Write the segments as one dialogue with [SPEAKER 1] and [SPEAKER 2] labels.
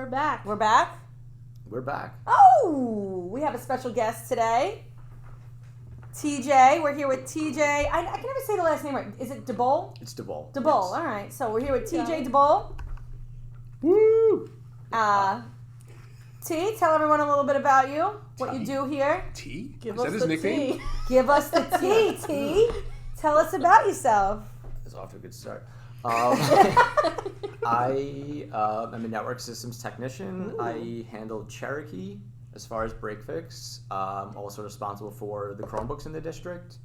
[SPEAKER 1] we're back.
[SPEAKER 2] We're back?
[SPEAKER 3] We're back.
[SPEAKER 2] Oh, we have a special guest today. TJ. We're here with TJ. I can never say the last name right. Is it DeBole?
[SPEAKER 3] It's DeBole.
[SPEAKER 2] DeBole.
[SPEAKER 3] Yes.
[SPEAKER 2] All right. So we're here with TJ DeBole.
[SPEAKER 3] Woo!
[SPEAKER 2] T, tell everyone a little bit about you, what you do here.
[SPEAKER 4] T?
[SPEAKER 1] Give
[SPEAKER 4] Is
[SPEAKER 1] us
[SPEAKER 4] that his
[SPEAKER 1] the
[SPEAKER 4] nickname?
[SPEAKER 1] tea.
[SPEAKER 2] Give us the T, T. Tell us about yourself.
[SPEAKER 3] It's off to a good start. I am a network systems technician.
[SPEAKER 2] Ooh.
[SPEAKER 3] I handle Cherokee as far as break fix. I'm also responsible for the Chromebooks in the district,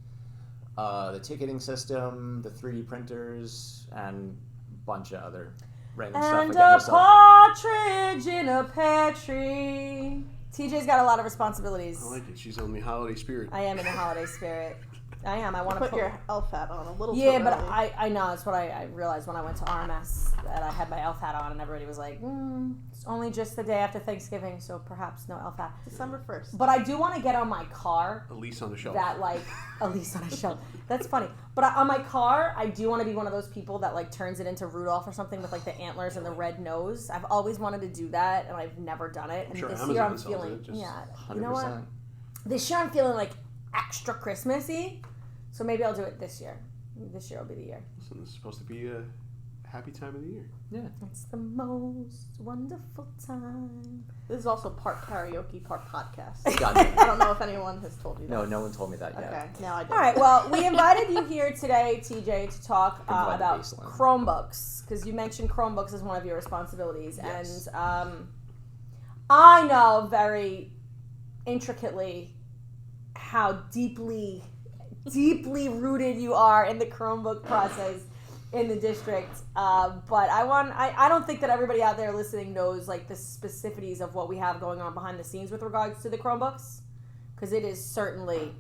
[SPEAKER 3] the ticketing system, the 3D printers, and a bunch of other random stuff.
[SPEAKER 2] And a partridge in a pear tree. TJ's got a lot of responsibilities.
[SPEAKER 4] I like it. She's on the holiday spirit.
[SPEAKER 2] I am in the holiday spirit. I am. I want to
[SPEAKER 1] Put your elf hat on a little too
[SPEAKER 2] Yeah, but
[SPEAKER 1] early.
[SPEAKER 2] I know. That's what I realized when I went to RMS, that I had my elf hat on, and everybody was like, it's only just the day after Thanksgiving, so perhaps no elf hat.
[SPEAKER 1] December 1st.
[SPEAKER 2] But I do want to get on my car
[SPEAKER 4] Alise on the shelf.
[SPEAKER 2] that, like, Alise on a shelf. That's funny. But on my car, I do want to be one of those people that, like, turns it into Rudolph or something with, like, the antlers and the red nose. I've always wanted to do that, and I've never done it. And
[SPEAKER 4] sure
[SPEAKER 2] this
[SPEAKER 4] Amazon
[SPEAKER 2] year I'm
[SPEAKER 4] sells
[SPEAKER 2] feeling,
[SPEAKER 4] it, just
[SPEAKER 3] 100%.
[SPEAKER 2] you know what? This year I'm feeling, like, extra Christmassy. So maybe I'll do it this year. This year will be the year.
[SPEAKER 4] Listen, this is supposed to be a happy time of the year.
[SPEAKER 3] Yeah.
[SPEAKER 2] It's the most wonderful time.
[SPEAKER 1] This is also part karaoke, part podcast.
[SPEAKER 3] Gotcha.
[SPEAKER 1] I don't know if anyone has told you that.
[SPEAKER 3] No, no one told me that yet.
[SPEAKER 1] Okay, now I do.
[SPEAKER 2] All right, well, we invited you here today, TJ, to talk
[SPEAKER 3] Provide the
[SPEAKER 2] about
[SPEAKER 3] baseline.
[SPEAKER 2] Chromebooks, because you mentioned Chromebooks as one of your responsibilities.
[SPEAKER 3] Yes.
[SPEAKER 2] And I know very intricately how deeply rooted you are in the Chromebook process in the district. But I don't think that everybody out there listening knows, like, the specificities of what we have going on behind the scenes with regards to the Chromebooks, because it is certainly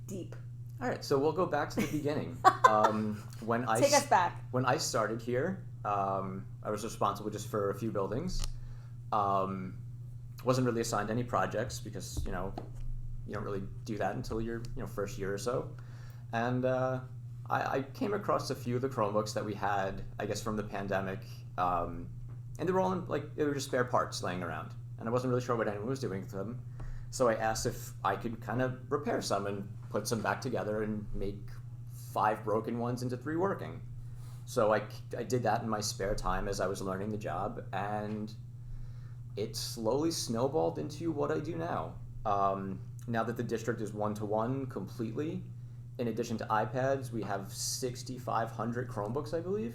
[SPEAKER 2] deep.
[SPEAKER 3] All right, so we'll go back to the beginning.
[SPEAKER 2] Take us back.
[SPEAKER 3] When I started here, I was responsible just for a few buildings. Wasn't really assigned any projects because, you don't really do that until your first year or so. And I came across a few of the Chromebooks that we had, I guess, from the pandemic. And they were all they were just spare parts laying around. And I wasn't really sure what anyone was doing with them. So I asked if I could kind of repair some and put some back together and make 5 broken ones into 3 working. So I did that in my spare time as I was learning the job, and it slowly snowballed into what I do now. Now that the district is one-to-one completely, in addition to iPads, we have 6,500 Chromebooks, I believe.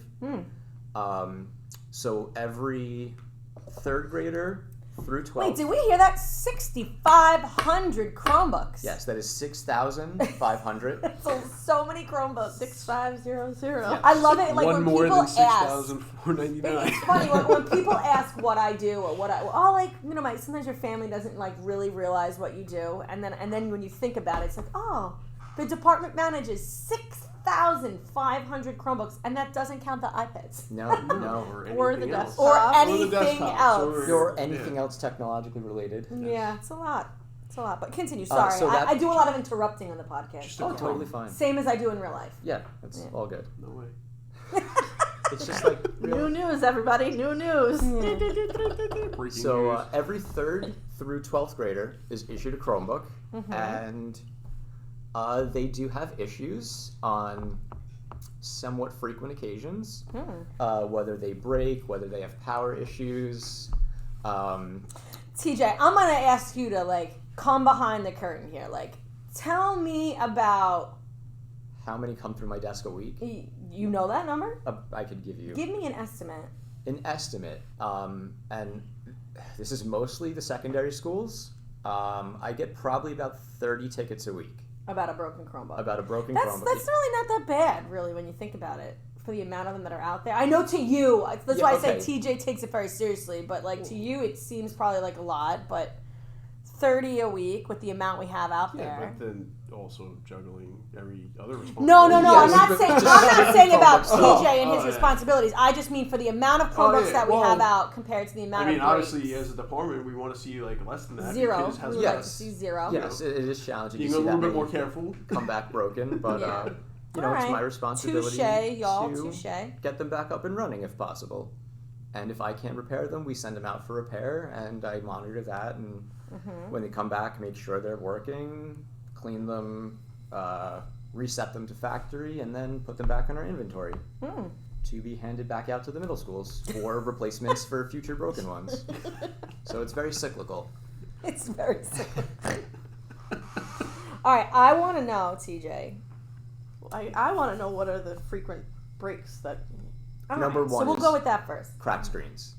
[SPEAKER 3] So every 3rd grader through 12th.
[SPEAKER 2] Wait, did we hear that? 6,500 Chromebooks.
[SPEAKER 3] Yes, that is 6,500.
[SPEAKER 2] So many Chromebooks.
[SPEAKER 1] 6500.
[SPEAKER 3] Yeah.
[SPEAKER 2] I love it. Like,
[SPEAKER 4] One
[SPEAKER 2] when
[SPEAKER 4] more
[SPEAKER 2] people
[SPEAKER 4] than
[SPEAKER 2] ask.
[SPEAKER 4] 6,499.
[SPEAKER 2] It's funny when people ask what I do or what sometimes your family doesn't really realize what you do, and then when you think about it, it's like, oh, the department manages 6,500 Chromebooks, and that doesn't count the iPads
[SPEAKER 3] No.
[SPEAKER 1] Or the
[SPEAKER 4] anything else.
[SPEAKER 1] desktop.
[SPEAKER 2] or
[SPEAKER 1] Or
[SPEAKER 4] the
[SPEAKER 2] anything
[SPEAKER 4] desktops,
[SPEAKER 2] else.
[SPEAKER 3] Or anything else technologically related.
[SPEAKER 2] Yeah, it's a lot. But continue. Sorry,
[SPEAKER 3] so that-
[SPEAKER 2] I do a lot of interrupting on the podcast.
[SPEAKER 4] Just
[SPEAKER 3] Oh, totally fine.
[SPEAKER 2] Same as I do in real life.
[SPEAKER 3] Yeah, that's all good.
[SPEAKER 4] No way.
[SPEAKER 3] It's just like
[SPEAKER 1] New news, everybody. New news.
[SPEAKER 4] Breaking
[SPEAKER 3] so.
[SPEAKER 4] news.
[SPEAKER 3] Every 3rd through 12th grader is issued a Chromebook, and they do have issues on somewhat frequent occasions. Whether they break, whether they have power issues.
[SPEAKER 2] TJ, I'm gonna ask you to come behind the curtain here. Tell me about.
[SPEAKER 3] How many come through my desk a week?
[SPEAKER 2] You know that number?
[SPEAKER 3] I could give you
[SPEAKER 2] Give me an estimate.
[SPEAKER 3] an estimate, and this is mostly the secondary schools. I get probably about 30 tickets a week
[SPEAKER 2] About a broken Chromebook.
[SPEAKER 3] about a broken
[SPEAKER 2] That's
[SPEAKER 3] Chromebook.
[SPEAKER 2] really not that bad, really, when you think about it. For the amount of them that are out there. I know to you, that's why I say TJ takes it very seriously, but to you it seems probably like a lot, but 30 a week with the amount we have out
[SPEAKER 4] Yeah,
[SPEAKER 2] there.
[SPEAKER 4] but then also juggling every other responsibility.
[SPEAKER 2] No,
[SPEAKER 3] Yes,
[SPEAKER 2] I'm not saying about
[SPEAKER 4] Oh,
[SPEAKER 2] TJ and his
[SPEAKER 4] yeah.
[SPEAKER 2] responsibilities. I just mean for the amount of Chromebooks that we have out compared to the amount of
[SPEAKER 4] obviously,
[SPEAKER 2] breaks.
[SPEAKER 4] as a department, we want to see less than that.
[SPEAKER 2] Zero.
[SPEAKER 4] Because it has
[SPEAKER 2] We would
[SPEAKER 3] Yes.
[SPEAKER 2] like to see 0.
[SPEAKER 3] Yes, it is challenging.
[SPEAKER 4] Being
[SPEAKER 3] to
[SPEAKER 4] a
[SPEAKER 3] see
[SPEAKER 4] little
[SPEAKER 3] that
[SPEAKER 4] bit more
[SPEAKER 3] many
[SPEAKER 4] careful.
[SPEAKER 3] come back broken, but
[SPEAKER 2] Yeah.
[SPEAKER 3] it's
[SPEAKER 2] Alright.
[SPEAKER 3] my responsibility
[SPEAKER 2] Touche, y'all.
[SPEAKER 3] to
[SPEAKER 2] Touche.
[SPEAKER 3] get them back up and running if possible. And if I can't repair them, we send them out for repair, and I monitor that. And when they come back, make sure they're working, clean them, reset them to factory, and then put them back in our inventory to be handed back out to the middle schools for replacements for future broken ones. So it's very cyclical.
[SPEAKER 2] It's very cyclical. All right, I want to know, TJ.
[SPEAKER 1] I want to know what are the frequent breaks that.
[SPEAKER 2] All
[SPEAKER 3] Number
[SPEAKER 2] right,
[SPEAKER 3] one
[SPEAKER 2] so we'll
[SPEAKER 3] is
[SPEAKER 2] go with that first.
[SPEAKER 3] cracked screens.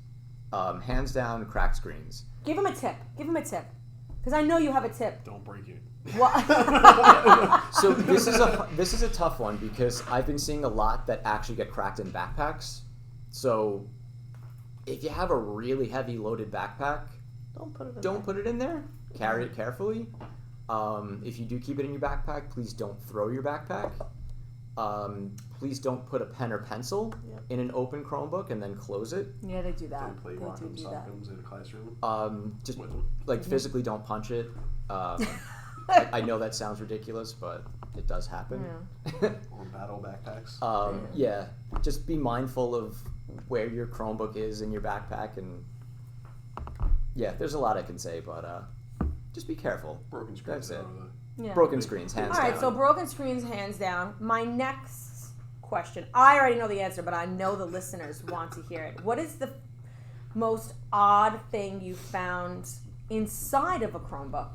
[SPEAKER 3] Hands down, cracked screens.
[SPEAKER 2] Give him a tip. Because I know you have a tip.
[SPEAKER 4] Don't break it.
[SPEAKER 3] So this is a tough one because I've been seeing a lot that actually get cracked in backpacks. So if you have a really heavy loaded backpack,
[SPEAKER 1] Don't put it in there.
[SPEAKER 3] in there. Carry it carefully. If you do keep it in your backpack, please don't throw your backpack. Please don't put a pen or pencil in an open Chromebook and then close it.
[SPEAKER 2] Yeah, they do that.
[SPEAKER 4] Don't play
[SPEAKER 2] They
[SPEAKER 4] Rock'em
[SPEAKER 2] do that.
[SPEAKER 4] Sock'ems in a classroom.
[SPEAKER 3] Just
[SPEAKER 4] With them.
[SPEAKER 3] like physically don't punch it. I know that sounds ridiculous, but it does happen.
[SPEAKER 4] Or battle backpacks.
[SPEAKER 3] Yeah, just be mindful of where your Chromebook is in your backpack, and yeah, there's a lot I can say, but just be careful.
[SPEAKER 4] Broken screens.
[SPEAKER 3] That's it.
[SPEAKER 2] Yeah.
[SPEAKER 3] Broken screens, hands
[SPEAKER 2] All right,
[SPEAKER 3] down.
[SPEAKER 2] so broken screens, hands down. My next question, I already know the answer, but I know the listeners want to hear it. What is the most odd thing you found inside of a Chromebook?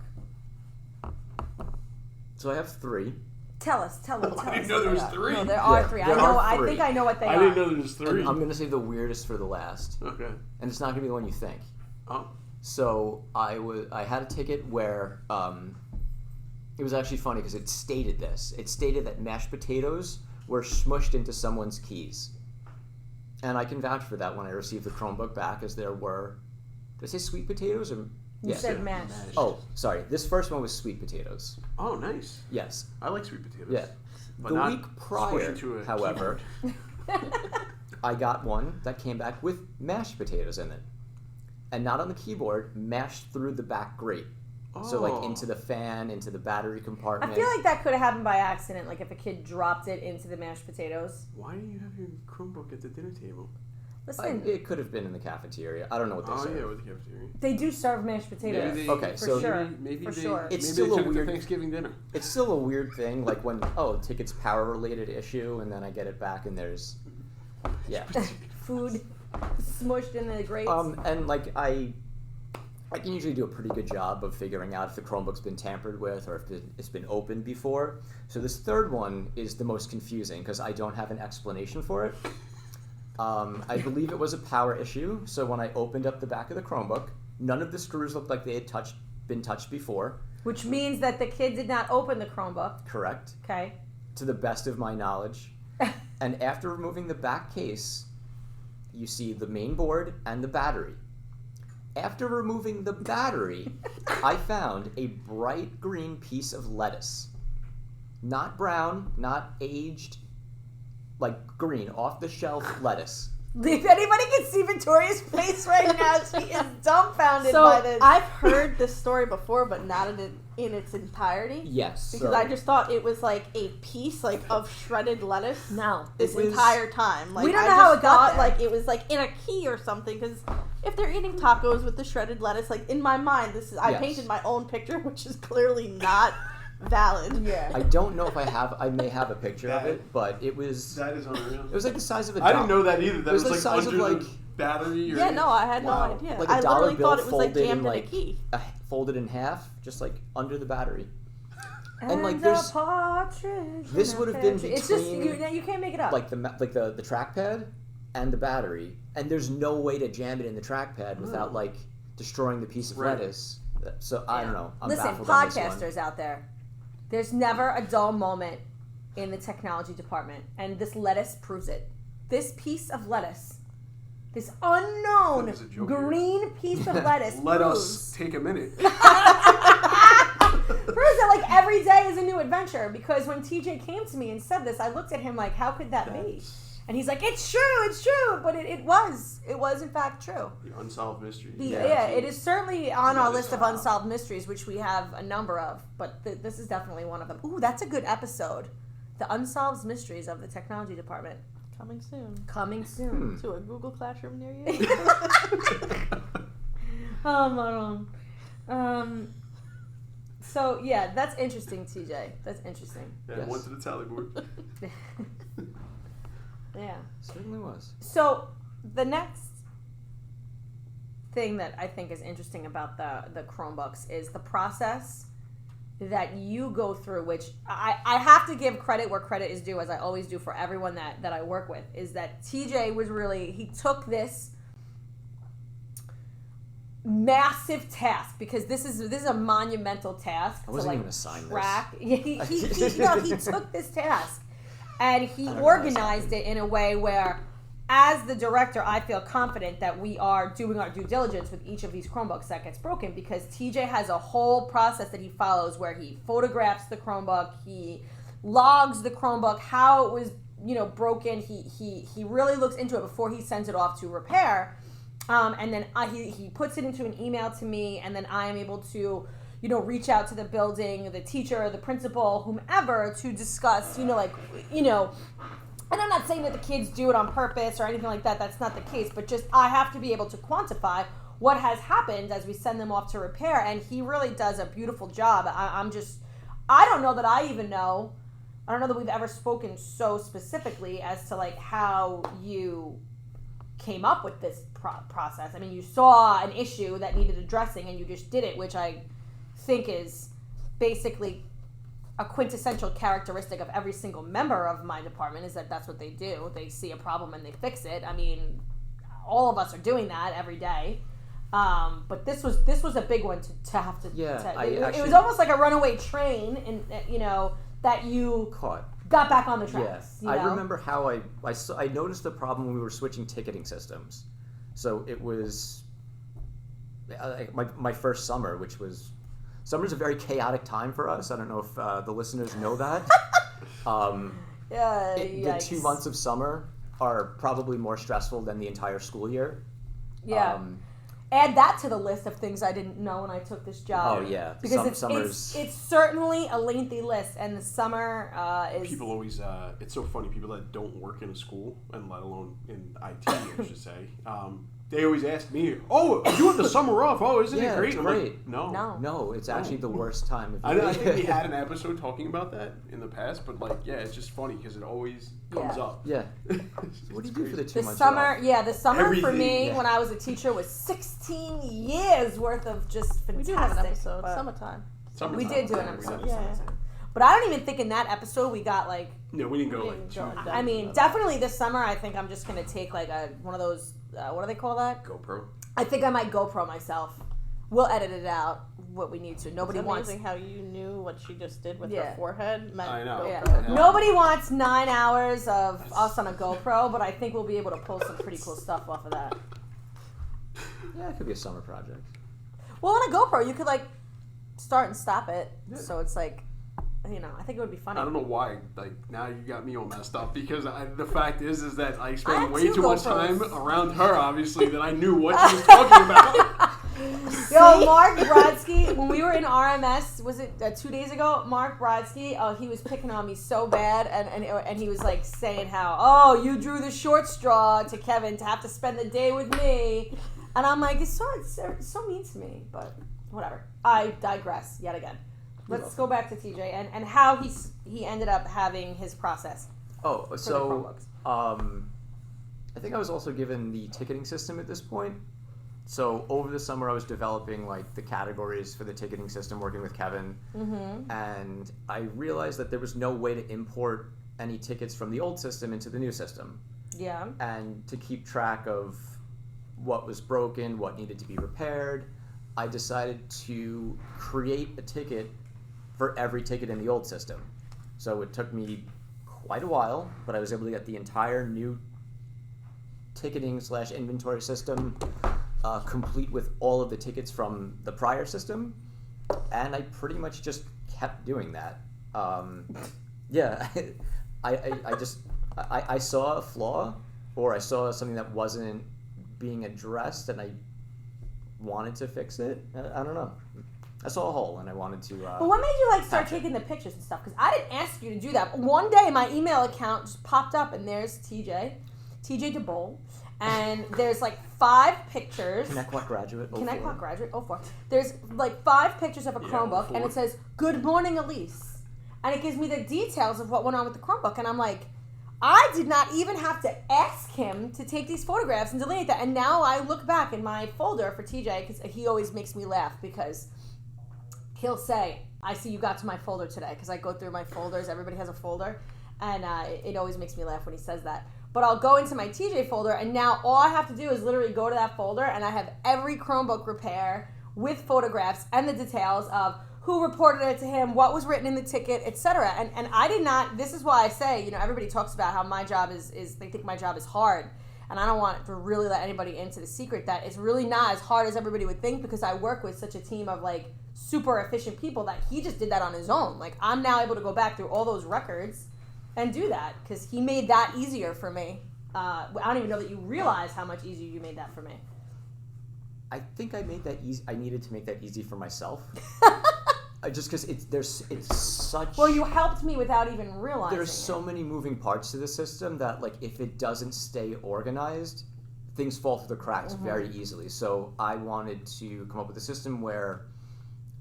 [SPEAKER 3] So I have 3.
[SPEAKER 2] Tell us.
[SPEAKER 4] I didn't know there was 3.
[SPEAKER 2] No, there are
[SPEAKER 3] Yeah,
[SPEAKER 2] 3.
[SPEAKER 3] there
[SPEAKER 2] I know.
[SPEAKER 3] are
[SPEAKER 2] I
[SPEAKER 3] 3.
[SPEAKER 2] think I know what they
[SPEAKER 4] I
[SPEAKER 2] are.
[SPEAKER 4] didn't know there was 3.
[SPEAKER 3] And I'm gonna say the weirdest for the last,
[SPEAKER 4] Okay.
[SPEAKER 3] and it's not gonna be the one you think.
[SPEAKER 4] Oh.
[SPEAKER 3] So I had a ticket where it was actually funny because it stated this. It stated that mashed potatoes were smushed into someone's keys, and I can vouch for that when I received the Chromebook back, as there were. Did I say sweet potatoes or?
[SPEAKER 2] You
[SPEAKER 3] Yes.
[SPEAKER 2] said mashed.
[SPEAKER 3] Oh, sorry. This first one was sweet potatoes.
[SPEAKER 4] Oh, nice.
[SPEAKER 3] Yes.
[SPEAKER 4] I like sweet potatoes.
[SPEAKER 3] Yeah.
[SPEAKER 4] But
[SPEAKER 3] The
[SPEAKER 4] not
[SPEAKER 3] week
[SPEAKER 4] squish
[SPEAKER 3] prior,
[SPEAKER 4] into a
[SPEAKER 3] however, I got one that came back with mashed potatoes in it. And not on the keyboard, mashed through the back grate. So like into the fan, into the battery compartment.
[SPEAKER 2] I feel like that could have happened by accident, like if a kid dropped it into the mashed potatoes.
[SPEAKER 4] Why do you have your Chromebook at the dinner table?
[SPEAKER 2] Listen,
[SPEAKER 3] It could have been in the cafeteria. I don't know what they
[SPEAKER 4] Oh,
[SPEAKER 3] serve.
[SPEAKER 4] yeah, with the cafeteria.
[SPEAKER 2] they do serve mashed potatoes.
[SPEAKER 4] Maybe
[SPEAKER 3] Okay,
[SPEAKER 2] for
[SPEAKER 3] so
[SPEAKER 2] sure.
[SPEAKER 4] Maybe
[SPEAKER 2] for
[SPEAKER 4] they,
[SPEAKER 2] sure.
[SPEAKER 3] It's
[SPEAKER 4] maybe
[SPEAKER 3] still
[SPEAKER 4] they
[SPEAKER 3] a
[SPEAKER 4] took it
[SPEAKER 3] weird-
[SPEAKER 4] to Thanksgiving dinner.
[SPEAKER 3] It's still a weird thing, like when, ticket's power-related issue, and then I get it back and there's... Yeah.
[SPEAKER 2] Food smushed in the grates.
[SPEAKER 3] And like I can usually do a pretty good job of figuring out if the Chromebook's been tampered with or if it's been opened before. So this third one is the most confusing because I don't have an explanation for it. I believe it was a power issue. So when I opened up the back of the Chromebook, none of the screws looked like they had been touched before.
[SPEAKER 2] Which means that the kid did not open the Chromebook.
[SPEAKER 3] Correct.
[SPEAKER 2] Okay.
[SPEAKER 3] To the best of my knowledge. And after removing the back case, you see the main board and the battery. After removing the battery, I found a bright green piece of lettuce. Not brown, not aged, like green, off-the-shelf lettuce.
[SPEAKER 2] If anybody can see Victoria's face right now, she is dumbfounded
[SPEAKER 1] So
[SPEAKER 2] by this.
[SPEAKER 1] I've heard this story before, but not in its entirety.
[SPEAKER 3] Yes.
[SPEAKER 1] Because I just thought it was like a piece like of shredded lettuce.
[SPEAKER 2] No.
[SPEAKER 1] This
[SPEAKER 3] It was-
[SPEAKER 1] entire time. Like,
[SPEAKER 2] We don't
[SPEAKER 1] I
[SPEAKER 2] know how
[SPEAKER 1] just
[SPEAKER 2] it got
[SPEAKER 1] thought,
[SPEAKER 2] there.
[SPEAKER 1] like it was like in a key or something. Because if they're eating tacos with the shredded lettuce, like in my mind, I
[SPEAKER 3] Yes.
[SPEAKER 1] painted my own picture, which is clearly not valid.
[SPEAKER 2] Yeah.
[SPEAKER 3] I don't know if I may have a picture of it, but it was
[SPEAKER 4] That is unreal.
[SPEAKER 3] it was like the size of a
[SPEAKER 4] I
[SPEAKER 3] dollar.
[SPEAKER 4] didn't know that either. That
[SPEAKER 3] It was
[SPEAKER 4] was
[SPEAKER 3] the
[SPEAKER 4] like
[SPEAKER 3] size of,
[SPEAKER 4] under
[SPEAKER 3] like-
[SPEAKER 4] the battery. Or
[SPEAKER 1] Yeah, no, I had
[SPEAKER 4] Wow.
[SPEAKER 1] no idea.
[SPEAKER 3] Like a
[SPEAKER 1] I
[SPEAKER 3] dollar
[SPEAKER 1] literally
[SPEAKER 3] bill
[SPEAKER 1] thought it was like
[SPEAKER 3] folded in
[SPEAKER 1] jammed in a
[SPEAKER 3] like
[SPEAKER 1] key.
[SPEAKER 3] folded in half, just like under the battery.
[SPEAKER 2] And
[SPEAKER 3] like,
[SPEAKER 2] a
[SPEAKER 3] there's-
[SPEAKER 2] partridge
[SPEAKER 3] this
[SPEAKER 2] in
[SPEAKER 3] would
[SPEAKER 2] a
[SPEAKER 3] have been
[SPEAKER 2] pear tree. It's just
[SPEAKER 3] between,
[SPEAKER 2] you can't make it up.
[SPEAKER 3] Like the trackpad and the battery, and there's no way to jam it in the trackpad without like destroying the piece of
[SPEAKER 4] Right.
[SPEAKER 3] lettuce. So I don't know. I'm
[SPEAKER 2] Listen,
[SPEAKER 3] baffled on this one.
[SPEAKER 2] podcasters out there, there's never a dull moment in the technology department, and this lettuce proves it. This piece of lettuce, this unknown
[SPEAKER 4] That was a joke
[SPEAKER 2] green piece of lettuce,
[SPEAKER 4] Let
[SPEAKER 2] proves,
[SPEAKER 4] us take a minute.
[SPEAKER 2] proves that like every day is a new adventure. Because when TJ came to me and said this, I looked at him like, how could that be? And he's like, it's true, but it was in fact true.
[SPEAKER 4] The unsolved mystery.
[SPEAKER 2] Yeah, it is certainly on our
[SPEAKER 4] That
[SPEAKER 2] list
[SPEAKER 4] is
[SPEAKER 2] of
[SPEAKER 4] wild.
[SPEAKER 2] unsolved mysteries, which we have a number of, but this is definitely one of them. Ooh, that's a good episode. The unsolved mysteries of the technology department.
[SPEAKER 1] Coming soon.
[SPEAKER 2] Coming soon.
[SPEAKER 1] To a Google Classroom near you.
[SPEAKER 2] Oh, my So, yeah, that's interesting, TJ. That's interesting.
[SPEAKER 4] Yeah,
[SPEAKER 3] Yes.
[SPEAKER 4] went to the tally board.
[SPEAKER 2] Yeah.
[SPEAKER 3] Certainly was.
[SPEAKER 2] So, the next thing that I think is interesting about the Chromebooks is the process that you go through, which I have to give credit where credit is due, as I always do for everyone that I work with, is that TJ was really, he took this massive task, because this is a monumental task.
[SPEAKER 3] I wasn't even assigned
[SPEAKER 2] track.
[SPEAKER 3] this.
[SPEAKER 2] He took this task and he organized it in a way where, as the director, I feel confident that we are doing our due diligence with each of these Chromebooks that gets broken, because TJ has a whole process that he follows where he photographs the Chromebook, he logs the Chromebook, how it was, broken. He really looks into it before he sends it off to repair. And then he puts it into an email to me, and then I am able to, reach out to the building, the teacher, the principal, whomever, to discuss, and I'm not saying that the kids do it on purpose or anything like that. That's not the case. But just I have to be able to quantify what has happened as we send them off to repair. And he really does a beautiful job. I don't know that I even know. I don't know that we've ever spoken so specifically as to like how you came up with this process. I mean, you saw an issue that needed addressing and you just did it, which I think is basically a quintessential characteristic of every single member of my department, is that that's what they do. They see a problem and they fix it. I mean, all of us are doing that every day. But this was a big one to have to.
[SPEAKER 3] Yeah,
[SPEAKER 2] it was almost like a runaway train, and that you
[SPEAKER 3] Caught.
[SPEAKER 2] got back on the tracks.
[SPEAKER 3] Yeah. I remember how I noticed the problem when we were switching ticketing systems. So it was my first summer, which was. Summer's a very chaotic time for us. I don't know if the listeners know that. The 2 months of summer are probably more stressful than the entire school year.
[SPEAKER 2] Yeah. Add that to the list of things I didn't know when I took this job.
[SPEAKER 3] Oh yeah,
[SPEAKER 2] because it's certainly a lengthy list, and the summer is.
[SPEAKER 4] People always. It's so funny. People that don't work in a school, and let alone in IT, I should say. They always ask me, "Oh, you have the summer off? Oh, isn't it great?"
[SPEAKER 3] It's
[SPEAKER 4] I'm
[SPEAKER 3] great.
[SPEAKER 4] like, no,
[SPEAKER 3] it's actually the worst time.
[SPEAKER 4] I think we had an episode talking about that in the past, but it's just funny because it always comes up.
[SPEAKER 3] Yeah. So what do you do for the 2 months?
[SPEAKER 2] The summer
[SPEAKER 4] Everything.
[SPEAKER 2] for me when I was a teacher was 16 years worth of just fantastic.
[SPEAKER 1] We do have an episode, summertime.
[SPEAKER 2] We did do an episode.
[SPEAKER 1] Yeah.
[SPEAKER 2] But I don't even think in that episode we got like.
[SPEAKER 4] No, we didn't go like too.
[SPEAKER 2] I mean, definitely this summer. I think I'm just gonna take like one of those. What do they call that?
[SPEAKER 4] GoPro.
[SPEAKER 2] I think I might GoPro myself. We'll edit it out what we need to. Nobody
[SPEAKER 1] it's
[SPEAKER 2] wants.
[SPEAKER 1] amazing how you knew what she just did with her forehead.
[SPEAKER 4] I know.
[SPEAKER 2] Yeah. Nobody wants 9 hours of us on a GoPro, but I think we'll be able to pull some pretty cool stuff off of that.
[SPEAKER 3] Yeah, it could be a summer project.
[SPEAKER 2] Well, on a GoPro, you could like start and stop it, so it's like, I think it would be funny.
[SPEAKER 4] I don't know why. Like now you got me all messed up because the fact is that I spent
[SPEAKER 2] have
[SPEAKER 4] way
[SPEAKER 2] 2
[SPEAKER 4] too much
[SPEAKER 2] GoPros.
[SPEAKER 4] time around her. Obviously, that I knew what she was talking about.
[SPEAKER 2] Yo, Mark Brodsky, when we were in RMS, was it 2 days ago? Mark Brodsky, he was picking on me so bad, and he was like saying how, you drew the short straw to Kevin to have to spend the day with me, and I'm like, it's so mean to me, but whatever. I digress yet again. Let's go back to TJ and how he ended up having his process.
[SPEAKER 3] Oh,
[SPEAKER 2] for the
[SPEAKER 3] so
[SPEAKER 2] Chromebooks.
[SPEAKER 3] I think I was also given the ticketing system at this point. So over the summer, I was developing like the categories for the ticketing system, working with Kevin, and I realized that there was no way to import any tickets from the old system into the new system.
[SPEAKER 2] Yeah.
[SPEAKER 3] And to keep track of what was broken, what needed to be repaired, I decided to create a ticket for every ticket in the old system. So it took me quite a while, but I was able to get the entire new ticketing/inventory system complete with all of the tickets from the prior system, and I pretty much just kept doing that. I saw a flaw, or I saw something that wasn't being addressed, and I wanted to fix it. I don't know. I saw a hole and I wanted to.
[SPEAKER 2] But what made you like start taking the pictures and stuff? Because I didn't ask you to do that. One day my email account just popped up and there's TJ DeBole, and there's like 5 pictures.
[SPEAKER 3] Connect Graduate.
[SPEAKER 2] Connect Graduate 04. There's like 5 pictures of a Chromebook,
[SPEAKER 4] 04.
[SPEAKER 2] and it says "Good morning, Alise," and it gives me the details of what went on with the Chromebook, and I'm like, I did not even have to ask him to take these photographs and delineate that. And now I look back in my folder for TJ, because he always makes me laugh, because he'll say, I see you got to my folder today, because I go through my folders. Everybody has a folder, and it always makes me laugh when he says that. But I'll go into my TJ folder, and now all I have to do is literally go to that folder, and I have every Chromebook repair with photographs and the details of who reported it to him, what was written in the ticket, etc. And I did not, this is why I say, everybody talks about how my job is they think my job is hard. And I don't want to really let anybody into the secret that it's really not as hard as everybody would think, because I work with such a team of like super efficient people that he just did that on his own. Like, I'm now able to go back through all those records and do that because he made that easier for me. I don't even know that you realize how much easier you made that for me.
[SPEAKER 3] I think I made that easy. I needed to make that easy for myself. Just because it's such.
[SPEAKER 2] Well, you helped me without even realizing.
[SPEAKER 3] There's so many moving parts to the system that, like, if it doesn't stay organized, things fall through the cracks very easily. So I wanted to come up with a system where,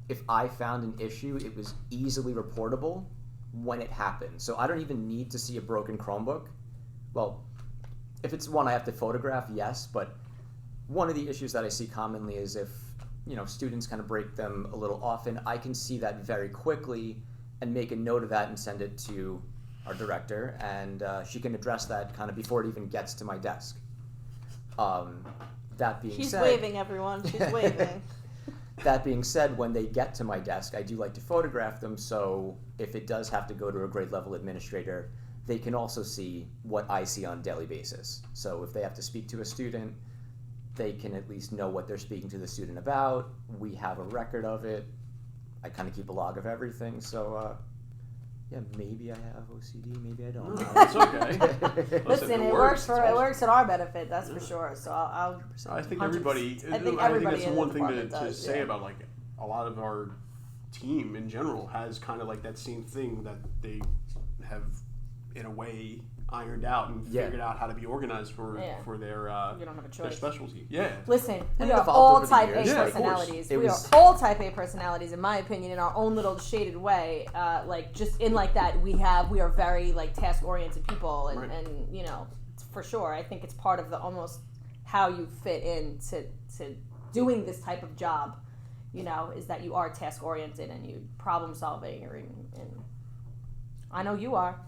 [SPEAKER 3] if I found an issue, it was easily reportable when it happened. So I don't even need to see a broken Chromebook. Well, if it's one I have to photograph, yes. But one of the issues that I see commonly is if students kind of break them a little often, I can see that very quickly and make a note of that and send it to our director, and she can address that kind of before it even gets to my desk. That being
[SPEAKER 1] She's
[SPEAKER 3] said...
[SPEAKER 1] She's waving, everyone. She's waving.
[SPEAKER 3] That being said, when they get to my desk, I do like to photograph them, so if it does have to go to a grade level administrator, they can also see what I see on a daily basis. So if they have to speak to a student, they can at least know what they're speaking to the student about. We have a record of it. I kind of keep a log of everything. So, yeah, maybe I have OCD, maybe I don't.
[SPEAKER 4] That's okay.
[SPEAKER 2] Listen, it works in our benefit, that's for sure. So
[SPEAKER 4] I think everybody.
[SPEAKER 2] I think
[SPEAKER 4] that's the one thing to
[SPEAKER 2] does,
[SPEAKER 4] say about, like, a lot of our team in general has kind of like that same thing that they have in a way ironed out and figured out how to be organized for their
[SPEAKER 2] you don't have a choice.
[SPEAKER 4] their specialty. Yeah.
[SPEAKER 2] Listen,
[SPEAKER 3] And
[SPEAKER 2] we are
[SPEAKER 3] evolved
[SPEAKER 2] all
[SPEAKER 3] over the
[SPEAKER 2] type A
[SPEAKER 3] years. Yeah, of
[SPEAKER 2] personalities.
[SPEAKER 3] course.
[SPEAKER 2] We are all type A personalities, in my opinion, in our own little shaded way. Like, just in like that, we are very like task oriented people, and,
[SPEAKER 4] Right.
[SPEAKER 2] and for sure, I think it's part of the almost how you fit into doing this type of job. Is that you are task oriented and you problem solving, and I know you are.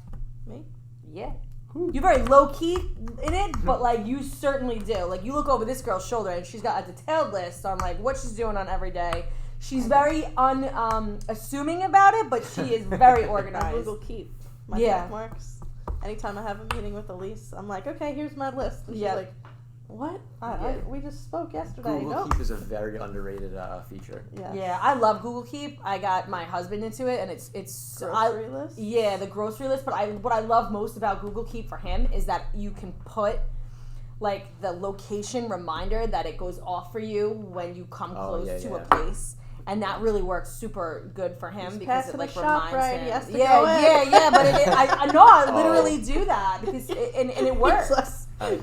[SPEAKER 1] Me?
[SPEAKER 2] Yeah. You're very low-key in it, but, like, you certainly do. Like, you look over this girl's shoulder, and she's got a detailed list on, like, what she's doing on every day. She's very unassuming about it, but she is very organized.
[SPEAKER 1] Google Keep. My bookmarks. Anytime I have a meeting with Alise, I'm like, okay, here's my list. And she's like, what? We just spoke yesterday.
[SPEAKER 3] Google Keep is a very underrated feature.
[SPEAKER 2] Yeah, I love Google Keep. I got my husband into it, and it's
[SPEAKER 1] grocery list.
[SPEAKER 2] Yeah, the grocery list. But what I love most about Google Keep for him is that you can put like the location reminder that it goes off for you when you come close to a place. And that really works super good for him because it like reminds him.
[SPEAKER 1] He has to
[SPEAKER 2] But I know I literally do that because it works.
[SPEAKER 3] I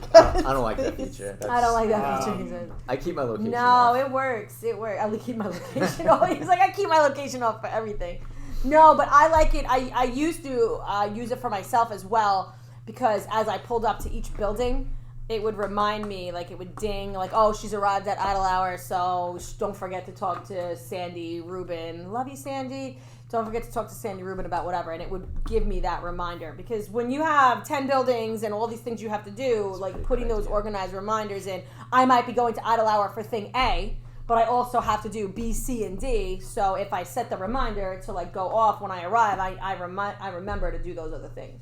[SPEAKER 3] don't like that feature.
[SPEAKER 2] I don't like that feature.
[SPEAKER 3] I keep my location
[SPEAKER 2] No,
[SPEAKER 3] off.
[SPEAKER 2] it works. I keep my location off. He's like, I keep my location off for everything. No, but I like it. I used to use it for myself as well because as I pulled up to each building, it would remind me, like it would ding, like, oh, she's arrived at idle hour, so don't forget to talk to Sandy Rubin. Love you, Sandy. Don't forget to talk to Sandy Rubin about whatever, and it would give me that reminder. Because when you have 10 buildings and all these things you have to do, like putting those organized reminders in, I might be going to idle hour for thing A, but I also have to do B, C, and D. So if I set the reminder to like go off when I arrive, I remember to do those other things.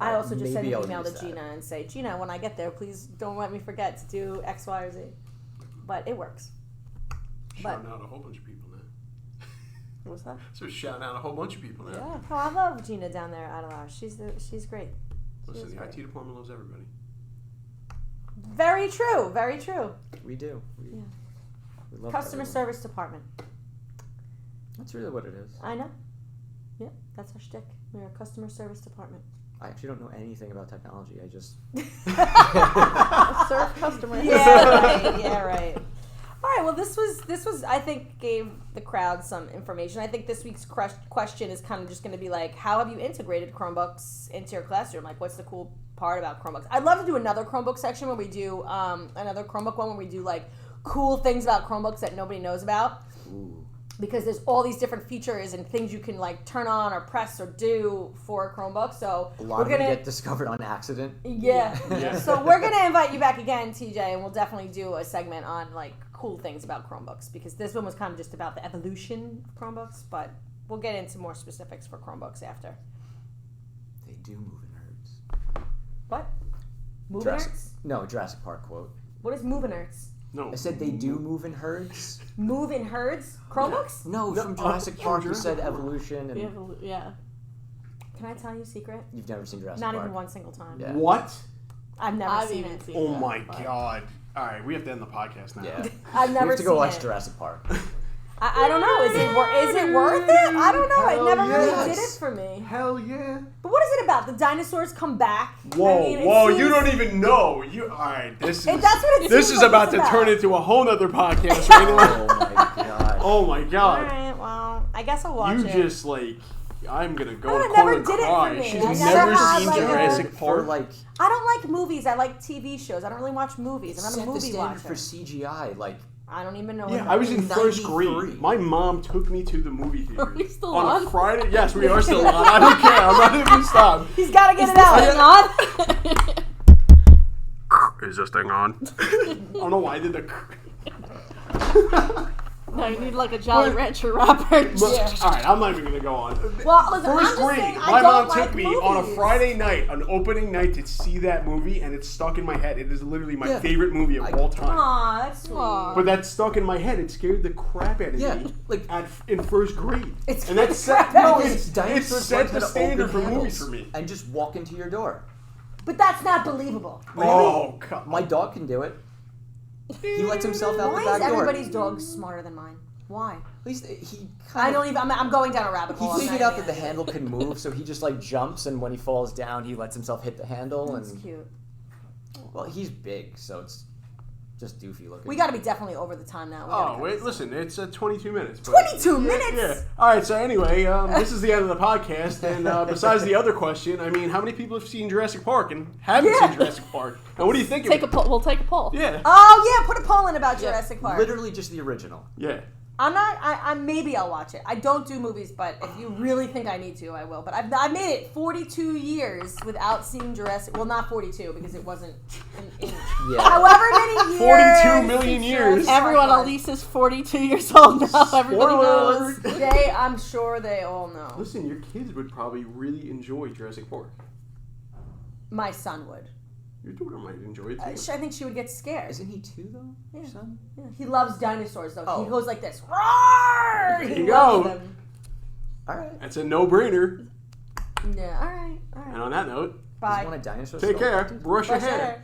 [SPEAKER 2] I also just send an email to Gina and say, Gina, when I get there, please don't let me forget to do X, Y, or Z. But it works.
[SPEAKER 4] Shouting out a whole bunch of people now.
[SPEAKER 1] What's that?
[SPEAKER 4] So shouting out a whole bunch of people now.
[SPEAKER 2] Yeah. Oh, I love Gina down there at Alise. She's great.
[SPEAKER 4] Listen, the IT department loves everybody.
[SPEAKER 2] Very true. Very true.
[SPEAKER 3] We do. We love
[SPEAKER 2] Customer
[SPEAKER 3] everyone.
[SPEAKER 2] service department.
[SPEAKER 3] That's really what it is.
[SPEAKER 2] I know. Yep, that's our shtick. We're a customer service department.
[SPEAKER 3] I actually don't know anything about technology. I just
[SPEAKER 1] serve customers.
[SPEAKER 2] Yeah, right. All right. Well, this was I think gave the crowd some information. I think this week's question is kind of just going to be like, how have you integrated Chromebooks into your classroom? Like, what's the cool part about Chromebooks? I'd love to do another Chromebook section where we do another Chromebook one where we do like cool things about Chromebooks that nobody knows about.
[SPEAKER 3] Ooh.
[SPEAKER 2] Because there's all these different features and things you can like turn on or press or do for a Chromebook. So
[SPEAKER 3] a lot of them get discovered on accident.
[SPEAKER 2] Yeah. So we're gonna invite you back again, TJ, and we'll definitely do a segment on like cool things about Chromebooks, because this one was kind of just about the evolution of Chromebooks, but we'll get into more specifics for Chromebooks after.
[SPEAKER 3] They do move in herds.
[SPEAKER 2] What? Move in
[SPEAKER 3] Jurassic,
[SPEAKER 2] herds?
[SPEAKER 3] no, Jurassic Park quote.
[SPEAKER 2] What is move in herds?
[SPEAKER 4] No.
[SPEAKER 3] I said they do move in herds.
[SPEAKER 2] Move in herds? Chromebooks?
[SPEAKER 3] No, from Jurassic Park you said evolution and
[SPEAKER 1] Yeah.
[SPEAKER 2] Can I tell you a secret?
[SPEAKER 3] you've never seen Jurassic
[SPEAKER 2] Not
[SPEAKER 3] Park.
[SPEAKER 2] even one single time.
[SPEAKER 3] Yeah.
[SPEAKER 4] What?
[SPEAKER 2] I've never
[SPEAKER 1] I've
[SPEAKER 2] seen
[SPEAKER 1] even
[SPEAKER 2] it.
[SPEAKER 1] seen
[SPEAKER 4] Oh
[SPEAKER 1] that,
[SPEAKER 4] my
[SPEAKER 1] but-
[SPEAKER 4] god. All right, we have to end the podcast now.
[SPEAKER 3] Yeah.
[SPEAKER 2] I've never
[SPEAKER 3] We have to
[SPEAKER 2] seen
[SPEAKER 3] go watch
[SPEAKER 2] it.
[SPEAKER 3] Jurassic Park.
[SPEAKER 2] I don't know. Is it worth it? I don't know.
[SPEAKER 4] Hell
[SPEAKER 2] It never really
[SPEAKER 3] yes.
[SPEAKER 2] did it for me.
[SPEAKER 4] Hell yeah.
[SPEAKER 2] But what is it about? The dinosaurs come back?
[SPEAKER 4] Whoa,
[SPEAKER 2] I mean, it
[SPEAKER 4] whoa,
[SPEAKER 2] seems-
[SPEAKER 4] you don't even know. All right, this is
[SPEAKER 2] That's what it
[SPEAKER 4] this
[SPEAKER 2] seems
[SPEAKER 4] is
[SPEAKER 2] like
[SPEAKER 4] about
[SPEAKER 2] it's
[SPEAKER 4] to
[SPEAKER 2] about.
[SPEAKER 4] turn into a whole nother podcast right now.
[SPEAKER 3] Oh my god.
[SPEAKER 4] Oh my god.
[SPEAKER 2] Alright, well, I guess I'll watch
[SPEAKER 4] You
[SPEAKER 2] it.
[SPEAKER 4] just like, I'm gonna go
[SPEAKER 2] I
[SPEAKER 4] in the
[SPEAKER 2] never
[SPEAKER 4] corner and
[SPEAKER 2] did it for
[SPEAKER 4] cry.
[SPEAKER 2] me.
[SPEAKER 4] She's
[SPEAKER 2] I
[SPEAKER 4] never
[SPEAKER 2] never had,
[SPEAKER 4] seen
[SPEAKER 2] like, a-
[SPEAKER 4] Jurassic
[SPEAKER 3] For
[SPEAKER 4] Park.
[SPEAKER 3] like
[SPEAKER 2] I don't like movies. I like TV shows. I don't really watch movies. I'm not
[SPEAKER 3] set
[SPEAKER 2] a
[SPEAKER 3] the
[SPEAKER 2] movie
[SPEAKER 3] standard
[SPEAKER 2] watcher.
[SPEAKER 3] for CGI. Like
[SPEAKER 2] I don't even know what
[SPEAKER 4] Yeah,
[SPEAKER 2] that
[SPEAKER 4] I was
[SPEAKER 2] is.
[SPEAKER 4] in first
[SPEAKER 3] 93.
[SPEAKER 4] grade. My mom took me to the movie theater
[SPEAKER 1] Are we still
[SPEAKER 4] on
[SPEAKER 1] on?
[SPEAKER 4] a Friday. Yes, we are still on. I don't care. I'm not even gonna stop.
[SPEAKER 2] He's got to get it out.
[SPEAKER 4] Is this thing on? I don't know why I did the.
[SPEAKER 1] No, you need like a Jolly Rancher wrapper.
[SPEAKER 4] All right, I'm not even gonna go on.
[SPEAKER 2] Well, listen, I'm
[SPEAKER 4] First
[SPEAKER 2] just
[SPEAKER 4] grade,
[SPEAKER 2] saying, I
[SPEAKER 4] my
[SPEAKER 2] don't
[SPEAKER 4] mom took
[SPEAKER 2] like
[SPEAKER 4] me on a
[SPEAKER 2] movies.
[SPEAKER 4] Friday night, an opening night, to see that movie, and it's stuck in my head. It is literally my
[SPEAKER 3] Yeah.
[SPEAKER 4] favorite movie of all time.
[SPEAKER 2] Aw, that's sweet.
[SPEAKER 1] Aw.
[SPEAKER 4] But that's stuck in my head. It scared the crap out of
[SPEAKER 3] Yeah,
[SPEAKER 4] me.
[SPEAKER 3] like-
[SPEAKER 4] in first grade.
[SPEAKER 2] It's
[SPEAKER 4] and that's set.
[SPEAKER 2] crap
[SPEAKER 4] No,
[SPEAKER 2] out of
[SPEAKER 4] it's
[SPEAKER 2] you.
[SPEAKER 3] dinosaurs
[SPEAKER 4] set
[SPEAKER 3] learned
[SPEAKER 4] the
[SPEAKER 3] how to
[SPEAKER 4] standard
[SPEAKER 3] open
[SPEAKER 4] for movies
[SPEAKER 3] handles
[SPEAKER 4] for me.
[SPEAKER 3] and just walk into your door.
[SPEAKER 2] But that's not believable.
[SPEAKER 4] Oh, come
[SPEAKER 3] My dog can do it. He lets himself out
[SPEAKER 2] Why
[SPEAKER 3] the back
[SPEAKER 2] is
[SPEAKER 3] door.
[SPEAKER 2] everybody's dog smarter than mine? Why?
[SPEAKER 3] At least he
[SPEAKER 2] I
[SPEAKER 3] kind
[SPEAKER 2] don't
[SPEAKER 3] of.
[SPEAKER 2] even. I'm going down a rabbit
[SPEAKER 3] He
[SPEAKER 2] hole. I'm
[SPEAKER 3] figured
[SPEAKER 2] not
[SPEAKER 3] out that the
[SPEAKER 2] even-
[SPEAKER 3] handle can move, so he just like jumps, and when he falls down, he lets himself hit the handle.
[SPEAKER 2] That's
[SPEAKER 3] And
[SPEAKER 2] cute.
[SPEAKER 3] well, he's big, so it's just doofy looking.
[SPEAKER 2] We got to be definitely over the time now. We gotta
[SPEAKER 4] Oh,
[SPEAKER 2] cut
[SPEAKER 4] wait,
[SPEAKER 2] this.
[SPEAKER 4] listen, it's 22 minutes. but-
[SPEAKER 2] 22 minutes?
[SPEAKER 4] Yeah. All right, so anyway, this is the end of the podcast. And besides the other question, I mean, how many people have seen Jurassic Park and haven't
[SPEAKER 2] Yeah.
[SPEAKER 4] seen Jurassic Park? And what do you think
[SPEAKER 1] Take a
[SPEAKER 4] of it?
[SPEAKER 1] poll. We'll take a poll.
[SPEAKER 4] Yeah.
[SPEAKER 2] Oh yeah, put a poll in about Jurassic Park.
[SPEAKER 3] Literally just the original.
[SPEAKER 4] Yeah.
[SPEAKER 2] I'm not. I maybe I'll watch it. I don't do movies, but if you really think I need to, I will. But I've made it 42 years without seeing Jurassic. Well, not 42 because it wasn't.
[SPEAKER 3] Yeah.
[SPEAKER 2] However many years.
[SPEAKER 4] 42 million
[SPEAKER 2] since
[SPEAKER 4] years.
[SPEAKER 2] Jurassic Park
[SPEAKER 1] Everyone,
[SPEAKER 2] was.
[SPEAKER 1] Elise is 42 years old now. Everybody
[SPEAKER 4] Spoiler
[SPEAKER 1] knows.
[SPEAKER 4] alert.
[SPEAKER 2] I'm sure they all know.
[SPEAKER 4] Listen, your kids would probably really enjoy Jurassic Park.
[SPEAKER 2] My son would.
[SPEAKER 4] Your daughter might enjoy it too.
[SPEAKER 2] I think she would get scared.
[SPEAKER 3] Isn't he 2 though?
[SPEAKER 2] Yeah.
[SPEAKER 3] Your son?
[SPEAKER 2] Yeah. He loves dinosaurs though.
[SPEAKER 3] Oh.
[SPEAKER 2] He goes like this. Roar!
[SPEAKER 4] There
[SPEAKER 2] He
[SPEAKER 4] you
[SPEAKER 2] loves
[SPEAKER 4] go.
[SPEAKER 2] them.
[SPEAKER 3] All right.
[SPEAKER 4] That's a no-brainer.
[SPEAKER 2] Yeah. All right. All
[SPEAKER 4] And
[SPEAKER 2] right.
[SPEAKER 4] on that note,
[SPEAKER 2] Bye.
[SPEAKER 3] Does he want a dinosaur?
[SPEAKER 4] take
[SPEAKER 3] skull?
[SPEAKER 4] care. Brush your
[SPEAKER 2] Brush your
[SPEAKER 4] hair.
[SPEAKER 2] hair.